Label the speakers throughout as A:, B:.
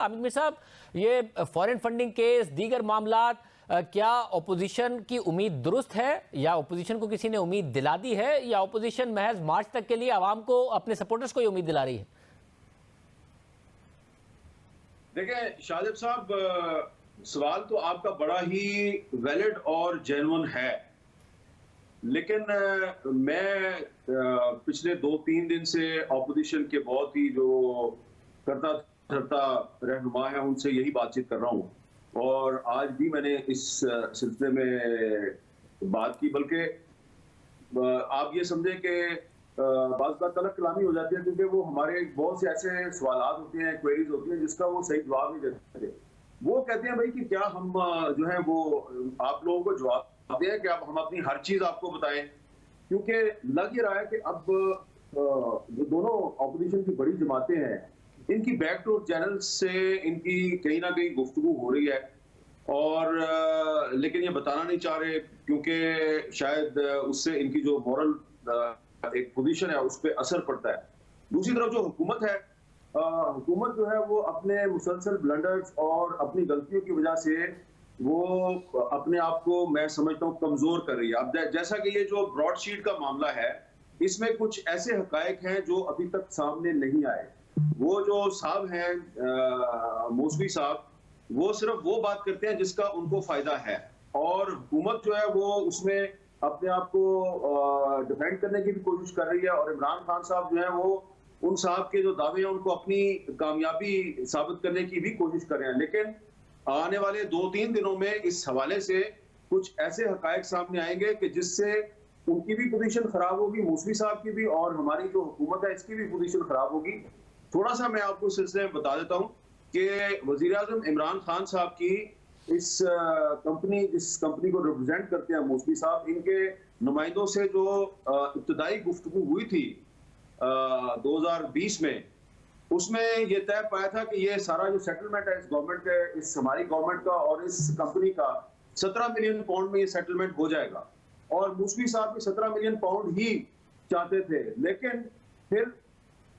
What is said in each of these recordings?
A: عامر میر صاحب، یہ فورن funding case دیگر معاملات، کیا اپوزیشن کی امید درست ہے یا اپوزیشن کو کسی نے امید دلا دی ہے یا اپوزیشن محض مارچ تک کے لیے عوام کو اپنے سپورٹرز کو یہ امید دلا رہی ہے؟
B: دیکھیں شاہد صاحب، سوال تو آپ کا بڑا ہی ویلڈ اور جینون ہے، لیکن میں پچھلے 2-3 دن سے اپوزیشن کے بہت ہی جو کرتا دھرتا رہنما ہے ان سے یہی بات چیت کر رہا ہوں، اور آج بھی میں نے اس سلسلے میں بات کی، بلکہ آپ یہ سمجھیں کہ بعض بات طلب کلامی ہو جاتی ہے، کیونکہ وہ ہمارے بہت سے ایسے سوالات ہوتے ہیں، کوئریز ہوتی ہیں جس کا وہ صحیح جواب نہیں دیتے۔ وہ کہتے ہیں بھائی کہ کیا ہم جو ہے وہ آپ لوگوں کو جواب دیں کہ ہم اپنی ہر چیز آپ کو بتائیں، کیونکہ لگ یہ رہا ہے کہ اب جو دونوں اپوزیشن کی بڑی جماعتیں ہیں ان کی بیک ڈور چینل سے ان کی کہیں نہ کہیں گفتگو ہو رہی ہے، اور لیکن یہ بتانا نہیں چاہ رہے کیونکہ شاید اس سے ان کی جو مورل ایک پوزیشن ہے اس پہ اثر پڑتا ہے۔ دوسری طرف جو حکومت ہے، حکومت جو ہے وہ اپنے مسلسل بلنڈرز اور اپنی غلطیوں کی وجہ سے وہ اپنے آپ کو میں سمجھتا ہوں کمزور کر رہی ہے۔ اب جیسا کہ یہ جو براڈ شیٹ کا معاملہ ہے، اس میں کچھ ایسے حقائق ہیں جو ابھی تک سامنے نہیں آئے۔ وہ جو صاحب ہیں موسوی صاحب، وہ صرف وہ بات کرتے ہیں جس کا ان کو فائدہ ہے، اور حکومت جو ہے وہ اس میں اپنے آپ کو ڈیفینڈ کرنے کی بھی کوشش کر رہی ہے، اور عمران خان صاحب جو ہیں وہ ان صاحب کے جو دعوے ہیں ان کو اپنی کامیابی ثابت کرنے کی بھی کوشش کر رہے ہیں۔ لیکن آنے والے 2-3 دنوں میں اس حوالے سے کچھ ایسے حقائق سامنے آئیں گے کہ جس سے ان کی بھی پوزیشن خراب ہوگی، موسوی صاحب کی بھی، اور ہماری جو حکومت ہے اس کی بھی پوزیشن خراب ہوگی۔ تھوڑا سا میں آپ کو اس سلسلے میں بتا دیتا ہوں کہ وزیر اعظم عمران خان صاحب کی اس جس کمپنی کو ریپرزینٹ کرتے ہیں موسوی صاحب، ان کے نمائندوں سے جو ابتدائی گفتگو ہوئی تھی 2020 میں، اس میں یہ طے پایا تھا کہ یہ سارا جو سیٹلمنٹ ہے اس گورنمنٹ کے، اس ہماری گورنمنٹ کا اور اس کمپنی کا 17 ملین پاؤنڈ میں یہ سیٹلمنٹ ہو جائے گا، اور موسوی صاحب بھی 17 ملین پاؤنڈ ہی چاہتے تھے، لیکن پھر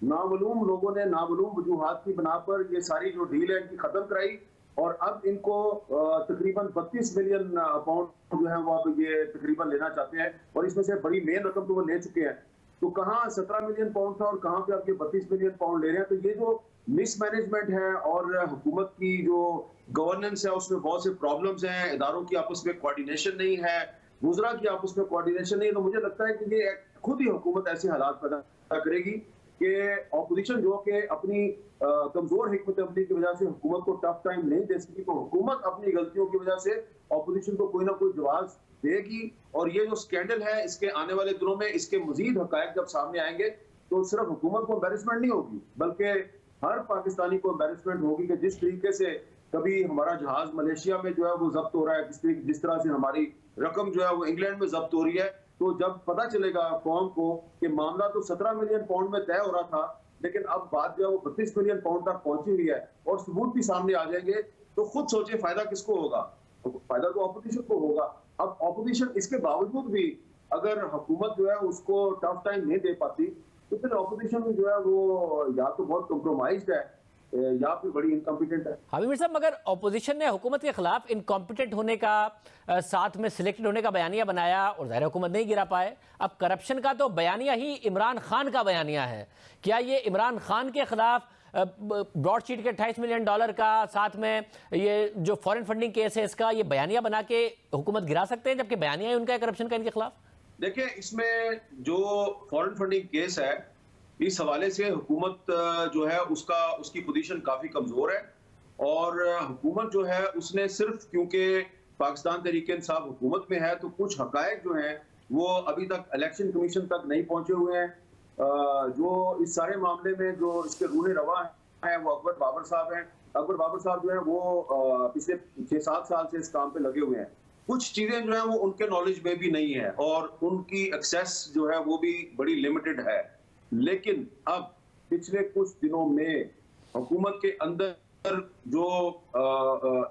B: نامعلوم لوگوں نے نامعلوم وجوہات کی بنا پر یہ ساری جو ڈیل ہے ان کی ختم کرائی، اور اب ان کو تقریباً 32 ملین پاؤنڈ جو ہے وہ اب یہ تقریباً لینا چاہتے ہیں، اور اس میں سے بڑی مین رقم تو وہ لے چکے ہیں۔ تو کہاں 17 ملین پاؤنڈ تھا اور کہاں پہ آپ کے 32 ملین پاؤنڈ لے رہے ہیں؟ تو یہ جو مس مینجمنٹ ہے اور حکومت کی جو گورننس ہے اس میں بہت سے پرابلمز ہیں، اداروں کی آپس میں کوارڈینیشن نہیں ہے، وزراء کی آپس میں کوارڈینیشن نہیں ہے، تو مجھے لگتا ہے کہ یہ خود ہی حکومت ایسے حالات پیدا کرے گی کہ اپوزیشن جو کہ اپنی کمزور حکمت عملی کی وجہ سے حکومت کو ٹف ٹائم نہیں دے سکی، تو حکومت اپنی غلطیوں کی وجہ سے اپوزیشن کو کوئی نہ کوئی جواز دے گی، اور یہ جو سکینڈل ہے اس کے آنے والے دنوں میں اس کے مزید حقائق جب سامنے آئیں گے تو صرف حکومت کو امبیرسمنٹ نہیں ہوگی بلکہ ہر پاکستانی کو امبیرسمنٹ ہوگی کہ جس طریقے سے کبھی ہمارا جہاز ملیشیا میں جو ہے وہ ضبط ہو رہا ہے، جس طرح سے ہماری رقم جو ہے وہ انگلینڈ میں ضبط ہو رہی ہے، تو جب پتہ چلے گا قوم کو کہ معاملہ تو 17 ملین پاؤنڈ میں طے ہو رہا تھا لیکن اب بات جو ہے وہ 32 ملین پاؤنڈ تک پہنچی ہوئی ہے اور ثبوت بھی سامنے آ جائیں گے، تو خود سوچیں فائدہ کس کو ہوگا؟ فائدہ تو اپوزیشن کو ہوگا۔ اب اپوزیشن اس کے باوجود بھی اگر حکومت جو ہے اس کو ٹف ٹائم نہیں دے پاتی تو پھر اپوزیشن جو ہے وہ یا تو بہت کمپرومائزڈ ہے یا پھر بڑی انکمپیٹنٹ ہے۔
A: عامر میر صاحب، مگر اپوزیشن نے حکومت کے خلاف انکمپیٹنٹ ہونے کا، ساتھ میں سلیکٹڈ ہونے کا بیانیہ بنایا اور ظاہر حکومت نہیں گرا پائے۔ اب کرپشن کا تو بیانیہ ہی عمران خان کا بیانیہ ہے، کیا یہ عمران خان کے خلاف براڈ شیٹ کے 28 ملین ڈالر کا، ساتھ میں یہ جو فورن فنڈنگ کیس ہے اس کا، یہ بیانیہ بنا کے حکومت گرا سکتے ہیں جبکہ بیانیہ ہی ان کا ہے کرپشن کا ان کے خلاف؟
B: دیکھیں اس میں جو فورن فنڈنگ کیس ہے اس حوالے سے حکومت جو ہے اس کی پوزیشن کافی کمزور ہے، اور حکومت جو ہے اس نے صرف کیونکہ پاکستان تحریک انصاف حکومت میں ہے تو کچھ حقائق جو ہیں وہ ابھی تک الیکشن کمیشن تک نہیں پہنچے ہوئے ہیں۔ جو اس سارے معاملے میں جو اس کے روح رواں ہیں وہ اکبر بابر صاحب ہیں۔ اکبر بابر صاحب جو ہیں وہ پچھلے 6-7 سال سے اس کام پہ لگے ہوئے ہیں۔ کچھ چیزیں جو ہیں وہ ان کے نالج میں بھی نہیں ہے اور ان کی ایکسیس جو ہے وہ بھی بڑی لیمیٹڈ ہے، لیکن اب پچھلے کچھ دنوں میں حکومت کے اندر جو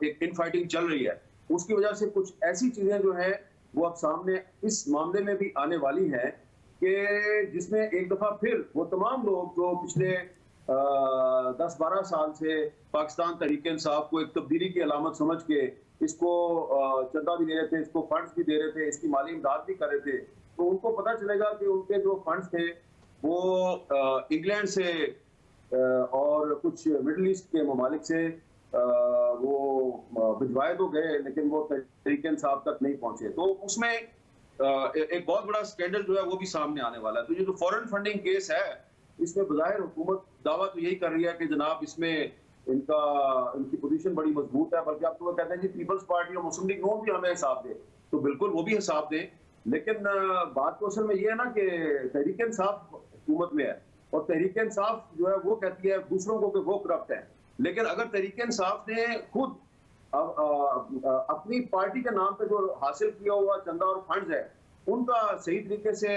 B: ایک ان فائٹنگ چل رہی ہے اس کی وجہ سے کچھ ایسی چیزیں جو ہیں وہ اب سامنے اس معاملے میں بھی آنے والی ہیں کہ جس میں ایک دفعہ پھر وہ تمام لوگ جو پچھلے 10-12 سال سے پاکستان تحریک انصاف کو ایک تبدیلی کی علامت سمجھ کے اس کو چندہ بھی دے رہے تھے، اس کو فنڈز بھی دے رہے تھے، اس کی مالی امداد بھی کر رہے تھے، تو ان کو پتہ چلے گا کہ ان کے جو فنڈز تھے وہ انگلینڈ سے اور کچھ مڈل ایسٹ کے ممالک سے وہ بھجوائے تو گئے لیکن وہ تحریک انصاف تک نہیں پہنچے. تو اس میں ایک بہت بڑا سکینڈل جو ہے وہ بھی سامنے آنے والا ہے. تو یہ جو فورن فنڈنگ کیس ہے اس میں بظاہر حکومت دعویٰ تو یہی کر رہی ہے کہ جناب اس میں ان کی پوزیشن بڑی مضبوط ہے، بلکہ آپ تو وہ کہتے ہیں جی پیپلز پارٹی اور مسلم لیگ نون بھی ہمیں حساب دے، تو بالکل وہ بھی حساب دیں، لیکن بات تو اصل میں یہ ہے نا کہ تحریک انصاف حکومت میں ہے اور تحریک انصاف جو ہے وہ کہتی ہے دوسروں کو کہ وہ کرپٹ ہیں، لیکن اگر تحریک انصاف نے خود اپنی پارٹی کے نام پہ جو حاصل کیا ہوا چندہ اور فنڈز ہے ان کا صحیح طریقے سے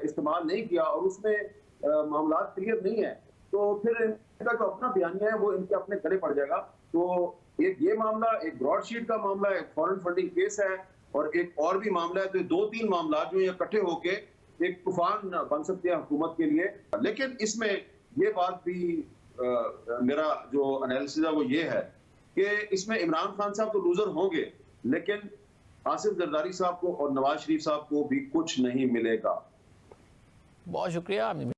B: استعمال نہیں کیا اور اس میں معاملات کلیئر نہیں ہے، تو پھر ان کا جو اپنا بیانیہ ہے وہ ان کے اپنے گلے پڑ جائے گا. تو ایک یہ معاملہ، ایک براڈ شیٹ کا معاملہ ہے، ایک فورن فنڈنگ کیس ہے اور ایک اور بھی معاملہ ہے. تو 2-3 معاملات جو یہ اکٹھے ہو کے ایک طوفان بن سکتے ہیں حکومت کے لیے. لیکن اس میں یہ بات بھی میرا جو انالیسس ہے وہ یہ ہے کہ اس میں عمران خان صاحب تو لوزر ہوں گے لیکن آصف زرداری صاحب کو اور نواز شریف صاحب کو بھی کچھ نہیں ملے گا.
A: بہت شکریہ.